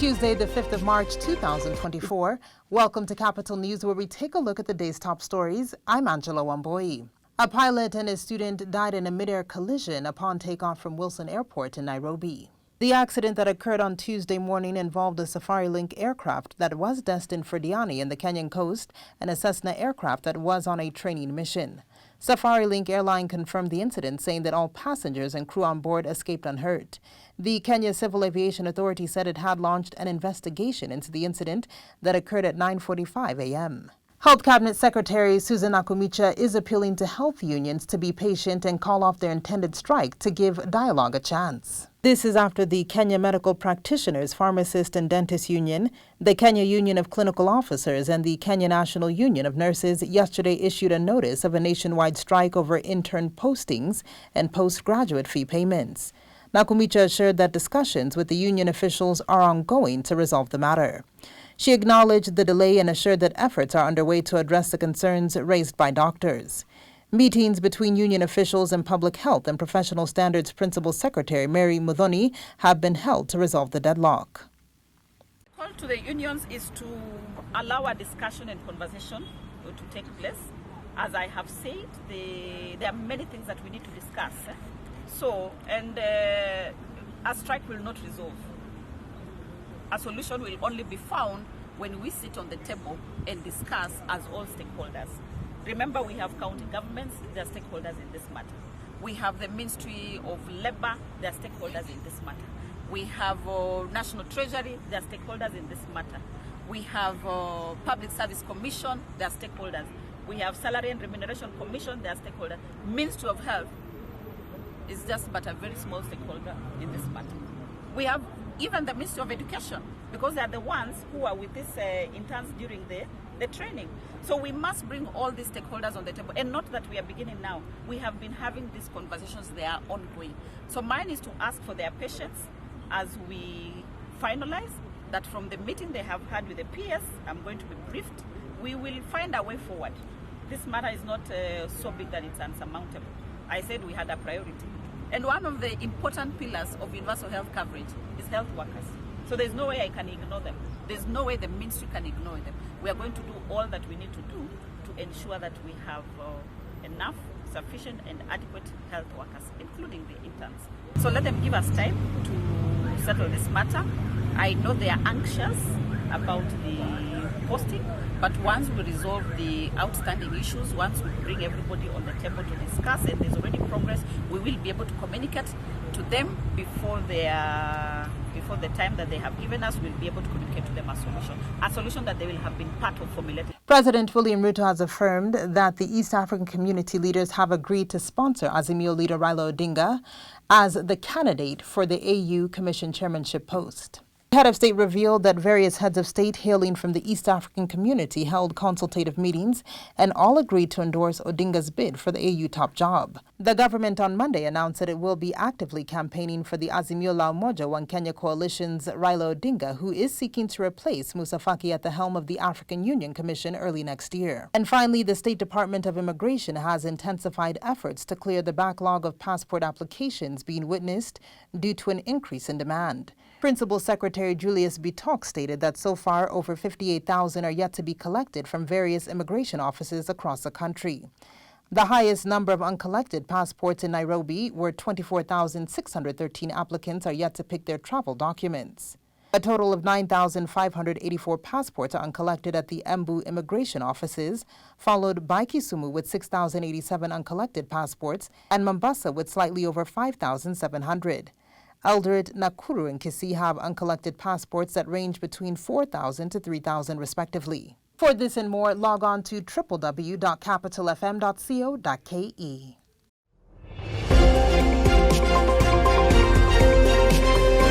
Tuesday, the 5th of March, 2024. Welcome to Capital News, where we take a look at the day's top stories. I'm Angela Wamboi. A pilot and his student died in a mid-air collision upon takeoff from Wilson Airport in Nairobi. The accident that occurred on Tuesday morning involved a SafariLink aircraft that was destined for Diani in the Kenyan coast and a Cessna aircraft that was on a training mission. SafariLink Airline confirmed the incident, saying that all passengers and crew on board escaped unhurt. The Kenya Civil Aviation Authority said it had launched an investigation into the incident that occurred at 9:45 a.m. Health Cabinet Secretary Susan Nakhumicha is appealing to health unions to be patient and call off their intended strike to give dialogue a chance. This is after the Kenya Medical Practitioners, Pharmacists and Dentists Union, the Kenya Union of Clinical Officers, and the Kenya National Union of Nurses yesterday issued a notice of a nationwide strike over intern postings and postgraduate fee payments. Nakhumicha assured that discussions with the union officials are ongoing to resolve the matter. She acknowledged the delay and assured that efforts are underway to address the concerns raised by doctors. Meetings between union officials and Public Health and Professional Standards Principal Secretary Mary Muthoni have been held to resolve the deadlock. The call to the unions is to allow a discussion and conversation to take place. As I have said, there are many things that we need to discuss. A strike will not resolve. A solution will only be found when we sit on the table and discuss as all stakeholders. Remember, we have county governments, they are stakeholders in this matter. We have the Ministry of Labour, they are stakeholders in this matter. We have National Treasury, they are stakeholders in this matter. We have Public Service Commission, they are stakeholders. We have Salary and Remuneration Commission, they are stakeholders. Ministry of Health is just but a very small stakeholder in this matter. We have even the Ministry of Education, because they are the ones who are with these interns during the training. So we must bring all these stakeholders on the table, and not that we are beginning now. We have been having these conversations, they are ongoing. So mine is to ask for their patience as we finalize that from the meeting they have had with the PS, I'm going to be briefed, we will find a way forward. This matter is not so big that it's unsurmountable. I said we had a priority. And one of the important pillars of universal health coverage is health workers. So there's no way I can ignore them. There's no way the ministry can ignore them. We are going to do all that we need to do to ensure that we have enough, sufficient and adequate health workers, including the interns. So let them give us time to settle this matter. I know they are anxious about the posting, but once we resolve the outstanding issues, once we bring everybody on the table to discuss, and there's already progress, we will be able to communicate to them before the time that they have given us. We'll be able to communicate to them a solution that they will have been part of formulating. President William Ruto has affirmed that the East African community leaders have agreed to sponsor Azimio leader Raila Odinga as the candidate for the AU Commission chairmanship post. The head of state revealed that various heads of state hailing from the East African community held consultative meetings and all agreed to endorse Odinga's bid for the AU top job. The government on Monday announced that it will be actively campaigning for the Azimio la Umoja One Kenya coalition's Raila Odinga, who is seeking to replace Musa Faki at the helm of the African Union Commission early next year. And finally, the State Department of Immigration has intensified efforts to clear the backlog of passport applications being witnessed due to an increase in demand. Principal Secretary Julius Bitok stated that so far over 58,000 are yet to be collected from various immigration offices across the country. The highest number of uncollected passports in Nairobi, where 24,613 applicants are yet to pick their travel documents. A total of 9,584 passports are uncollected at the Embu immigration offices, followed by Kisumu with 6,087 uncollected passports and Mombasa with slightly over 5,700. Eldoret, Nakuru, and Kisii have uncollected passports that range between 4,000 to 3,000 respectively. For this and more, log on to www.capitalfm.co.ke.